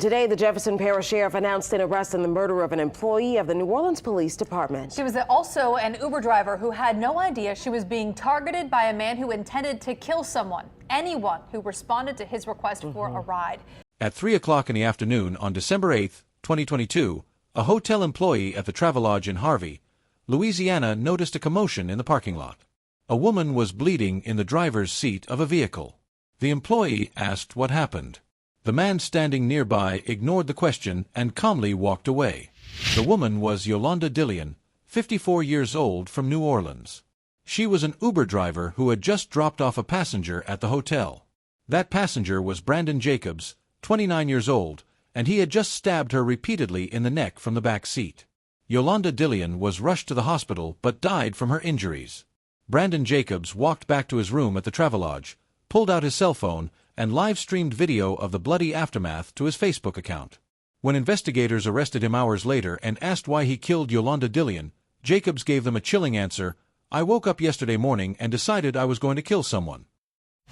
Today, the Jefferson Parish Sheriff announced an arrest in the murder of an employee of the New Orleans Police Department. She was also an Uber driver who had no idea she was being targeted by a man who intended to kill someone, anyone who responded to his request for a ride. At 3 o'clock in the afternoon on December 8, 2022, a hotel employee at the Travelodge in Harvey, Louisiana, noticed a commotion in the parking lot. A woman was bleeding in the driver's seat of a vehicle. The employee asked what happened. The man standing nearby ignored the question and calmly walked away. The woman was Yolanda Dillion, 54 years old, from New Orleans. She was an Uber driver who had just dropped off a passenger at the hotel. That passenger was Brandon Jacobs, 29 years old, and he had just stabbed her repeatedly in the neck from the back seat. Yolanda Dillion was rushed to the hospital but died from her injuries. Brandon Jacobs walked back to his room at the Travelodge, pulled out his cell phone, and live-streamed video of the bloody aftermath to his Facebook account. When investigators arrested him hours later and asked why he killed Yolanda Dillion, Jacobs gave them a chilling answer: "I woke up yesterday morning and decided I was going to kill someone."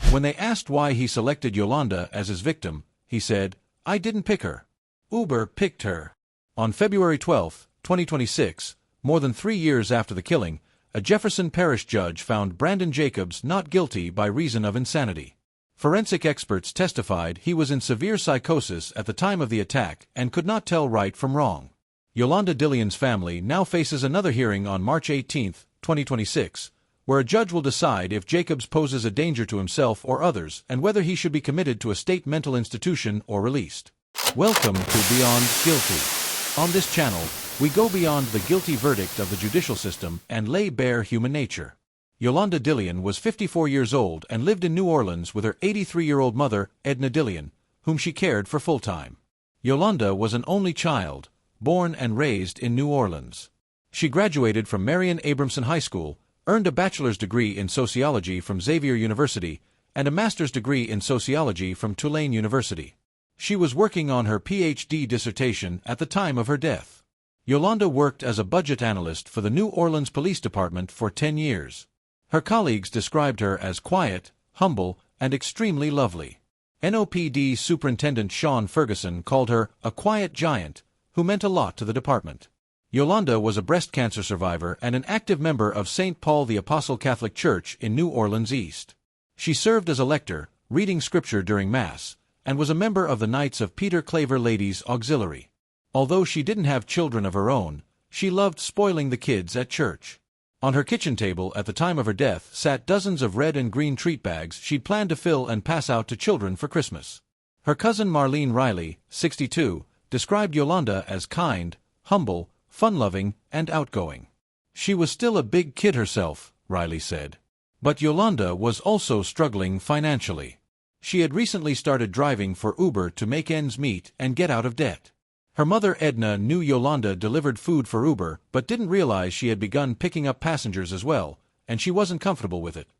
When they asked why he selected Yolanda as his victim, he said, "I didn't pick her. Uber picked her." On February 12, 2026, more than 3 years after the killing, a Jefferson Parish judge found Brandon Jacobs not guilty by reason of insanity. Forensic experts testified he was in severe psychosis at the time of the attack and could not tell right from wrong. Yolanda Dillion's family now faces another hearing on March 18, 2026, where a judge will decide if Jacobs poses a danger to himself or others and whether he should be committed to a state mental institution or released. Welcome to Beyond Guilty. On this channel, we go beyond the guilty verdict of the judicial system and lay bare human nature. Yolanda Dillion was 54 years old and lived in New Orleans with her 83-year-old mother, Edna Dillion, whom she cared for full-time. Yolanda was an only child, born and raised in New Orleans. She graduated from Marion Abramson High School, earned a bachelor's degree in sociology from Xavier University, and a master's degree in sociology from Tulane University. She was working on her PhD dissertation at the time of her death. Yolanda worked as a budget analyst for the New Orleans Police Department for 10 years. Her colleagues described her as quiet, humble, and extremely lovely. NOPD Superintendent Sean Ferguson called her a quiet giant who meant a lot to the department. Yolanda was a breast cancer survivor and an active member of St. Paul the Apostle Catholic Church in New Orleans East. She served as a lector, reading scripture during Mass, and was a member of the Knights of Peter Claver Ladies Auxiliary. Although she didn't have children of her own, she loved spoiling the kids at church. On her kitchen table at the time of her death sat dozens of red and green treat bags she'd planned to fill and pass out to children for Christmas. Her cousin Marlene Riley, 62, described Yolanda as kind, humble, fun-loving, and outgoing. She was still a big kid herself, Riley said. But Yolanda was also struggling financially. She had recently started driving for Uber to make ends meet and get out of debt. Her mother Edna knew Yolanda delivered food for Uber but didn't realize she had begun picking up passengers as well, and she wasn't comfortable with it.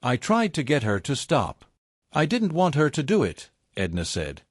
"I tried to get her to stop. I didn't want her to do it," Edna said.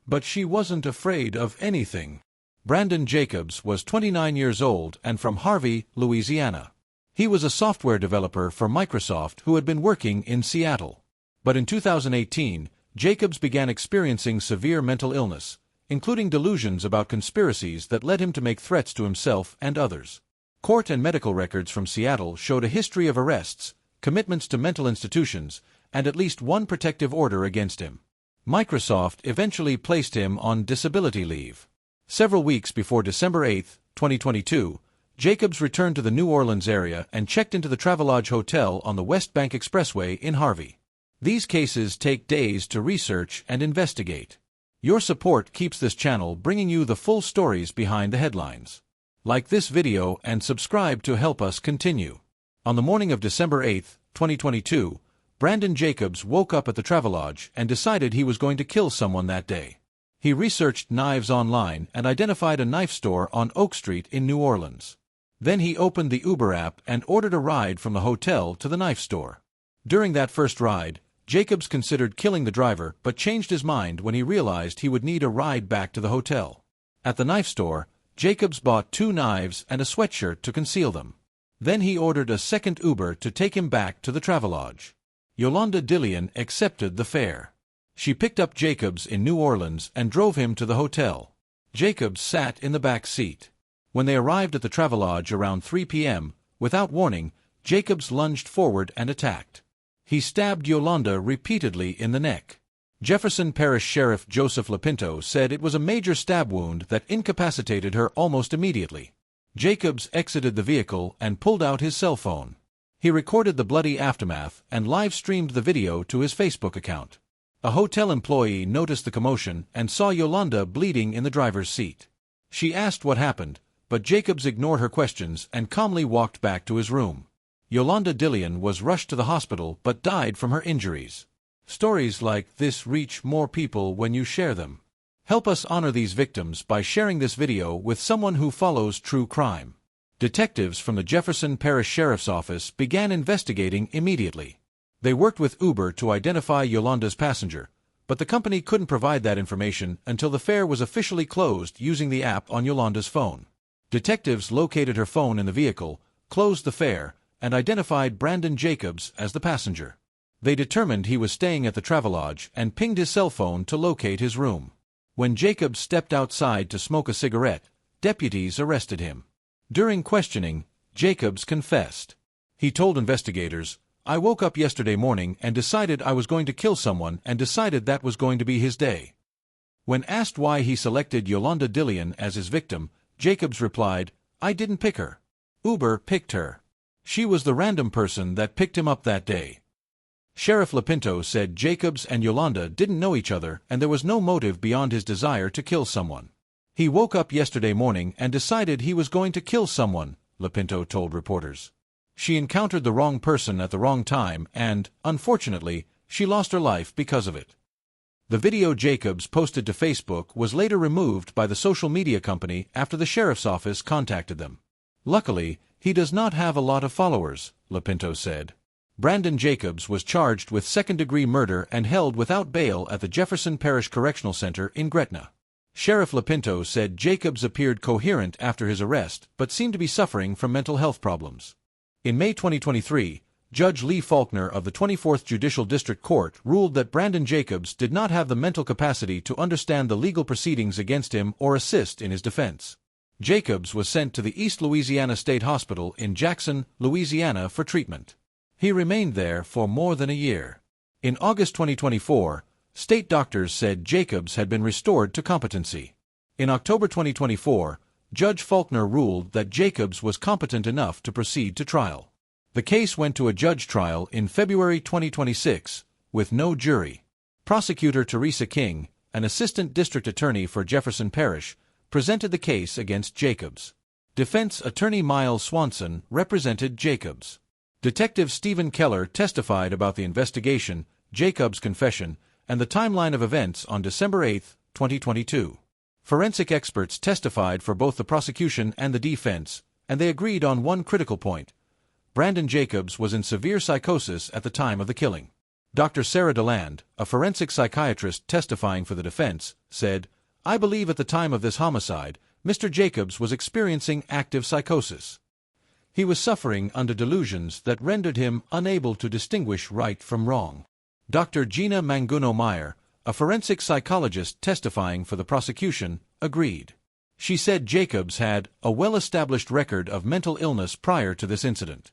But she wasn't afraid of anything. Brandon Jacobs was 29 years old and from Harvey, Louisiana. He was a software developer for Microsoft who had been working in Seattle. But in 2018, Jacobs began experiencing severe mental illness, including delusions about conspiracies that led him to make threats to himself and others. Court and medical records from Seattle showed a history of arrests, commitments to mental institutions, and at least one protective order against him. Microsoft eventually placed him on disability leave. Several weeks before December 8, 2022, Jacobs returned to the New Orleans area and checked into the Travelodge Hotel on the West Bank Expressway in Harvey. These cases take days to research and investigate. Your support keeps this channel bringing you the full stories behind the headlines. Like this video and subscribe to help us continue. On the morning of December 8, 2022, Brandon Jacobs woke up at the Travelodge and decided he was going to kill someone that day. He researched knives online and identified a knife store on Oak Street in New Orleans. Then he opened the Uber app and ordered a ride from the hotel to the knife store. During that first ride, Jacobs considered killing the driver but changed his mind when he realized he would need a ride back to the hotel. At the knife store, Jacobs bought 2 knives and a sweatshirt to conceal them. Then he ordered a second Uber to take him back to the Travelodge. Yolanda Dillion accepted the fare. She picked up Jacobs in New Orleans and drove him to the hotel. Jacobs sat in the back seat. When they arrived at the Travelodge around 3 p.m., without warning, Jacobs lunged forward and attacked. He stabbed Yolanda repeatedly in the neck. Jefferson Parish Sheriff Joseph Lapinto said it was a major stab wound that incapacitated her almost immediately. Jacobs exited the vehicle and pulled out his cell phone. He recorded the bloody aftermath and live-streamed the video to his Facebook account. A hotel employee noticed the commotion and saw Yolanda bleeding in the driver's seat. She asked what happened, but Jacobs ignored her questions and calmly walked back to his room. Yolanda Dillion was rushed to the hospital but died from her injuries. Stories like this reach more people when you share them. Help us honor these victims by sharing this video with someone who follows true crime. Detectives from the Jefferson Parish Sheriff's Office began investigating immediately. They worked with Uber to identify Yolanda's passenger, but the company couldn't provide that information until the fare was officially closed using the app on Yolanda's phone. Detectives located her phone in the vehicle, closed the fare, and identified Brandon Jacobs as the passenger. They determined he was staying at the Travelodge and pinged his cell phone to locate his room. When Jacobs stepped outside to smoke a cigarette, deputies arrested him. During questioning, Jacobs confessed. He told investigators, "I woke up yesterday morning and decided I was going to kill someone and decided that was going to be his day." When asked why he selected Yolanda Dillion as his victim, Jacobs replied, "I didn't pick her. Uber picked her. She was the random person that picked him up that day." Sheriff Lapinto said Jacobs and Yolanda didn't know each other and there was no motive beyond his desire to kill someone. "He woke up yesterday morning and decided he was going to kill someone," Lapinto told reporters. "She encountered the wrong person at the wrong time and, unfortunately, she lost her life because of it." The video Jacobs posted to Facebook was later removed by the social media company after the sheriff's office contacted them. "Luckily, he does not have a lot of followers," Lapinto said. Brandon Jacobs was charged with second-degree murder and held without bail at the Jefferson Parish Correctional Center in Gretna. Sheriff Lapinto said Jacobs appeared coherent after his arrest but seemed to be suffering from mental health problems. In May 2023, Judge Lee Faulkner of the 24th Judicial District Court ruled that Brandon Jacobs did not have the mental capacity to understand the legal proceedings against him or assist in his defense. Jacobs was sent to the East Louisiana State Hospital in Jackson, Louisiana for treatment. He remained there for more than a year. In August 2024, state doctors said Jacobs had been restored to competency. In October 2024, Judge Faulkner ruled that Jacobs was competent enough to proceed to trial. The case went to a judge trial in February 2026, with no jury. Prosecutor Teresa King, an assistant district attorney for Jefferson Parish, presented the case against Jacobs. Defense attorney Miles Swanson represented Jacobs. Detective Stephen Keller testified about the investigation, Jacobs' confession, and the timeline of events on December 8, 2022. Forensic experts testified for both the prosecution and the defense, and they agreed on one critical point. Brandon Jacobs was in severe psychosis at the time of the killing. Dr. Sarah DeLand, a forensic psychiatrist testifying for the defense, said, "I believe at the time of this homicide, Mr. Jacobs was experiencing active psychosis. He was suffering under delusions that rendered him unable to distinguish right from wrong." Dr. Gina Manguno-Meyer, a forensic psychologist testifying for the prosecution, agreed. She said Jacobs had a well-established record of mental illness prior to this incident.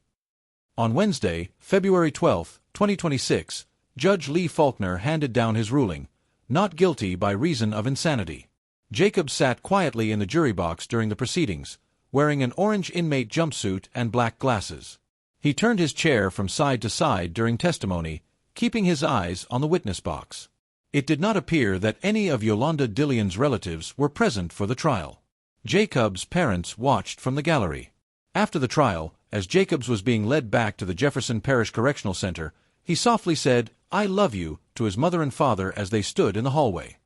On Wednesday, February 12, 2026, Judge Lee Faulkner handed down his ruling, not guilty by reason of insanity. Jacobs sat quietly in the jury box during the proceedings, wearing an orange inmate jumpsuit and black glasses. He turned his chair from side to side during testimony, keeping his eyes on the witness box. It did not appear that any of Yolanda Dillion's relatives were present for the trial. Jacobs' parents watched from the gallery. After the trial, as Jacobs was being led back to the Jefferson Parish Correctional Center, he softly said, "I love you," to his mother and father as they stood in the hallway.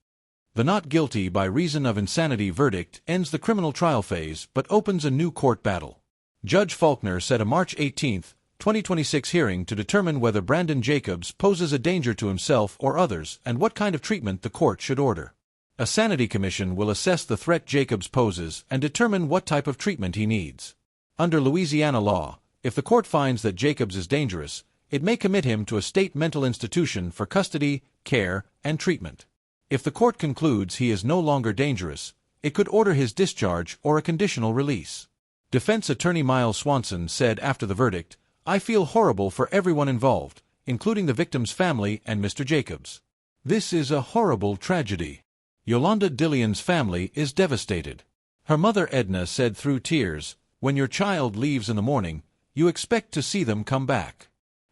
The not guilty by reason of insanity verdict ends the criminal trial phase but opens a new court battle. Judge Faulkner set a March 18, 2026 hearing to determine whether Brandon Jacobs poses a danger to himself or others and what kind of treatment the court should order. A sanity commission will assess the threat Jacobs poses and determine what type of treatment he needs. Under Louisiana law, if the court finds that Jacobs is dangerous, it may commit him to a state mental institution for custody, care, and treatment. If the court concludes he is no longer dangerous, it could order his discharge or a conditional release. Defense attorney Miles Swanson said after the verdict, "I feel horrible for everyone involved, including the victim's family and Mr. Jacobs. This is a horrible tragedy." Yolanda Dillion's family is devastated. Her mother Edna said through tears, "When your child leaves in the morning, you expect to see them come back.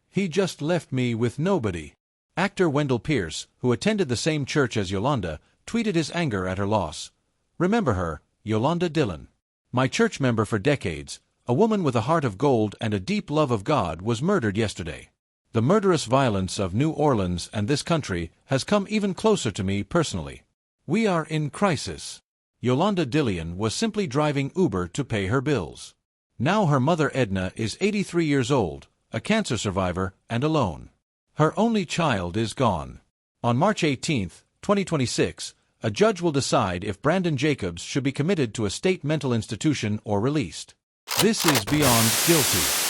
He just left me with nobody." Actor Wendell Pierce, who attended the same church as Yolanda, tweeted his anger at her loss. "Remember her, Yolanda Dillion. My church member for decades, a woman with a heart of gold and a deep love of God, was murdered yesterday. The murderous violence of New Orleans and this country has come even closer to me personally. We are in crisis." Yolanda Dillion was simply driving Uber to pay her bills. Now her mother Edna is 83 years old, a cancer survivor, and alone. Her only child is gone. On March 18, 2026, a judge will decide if Brandon Jacobs should be committed to a state mental institution or released. This is beyond guilty.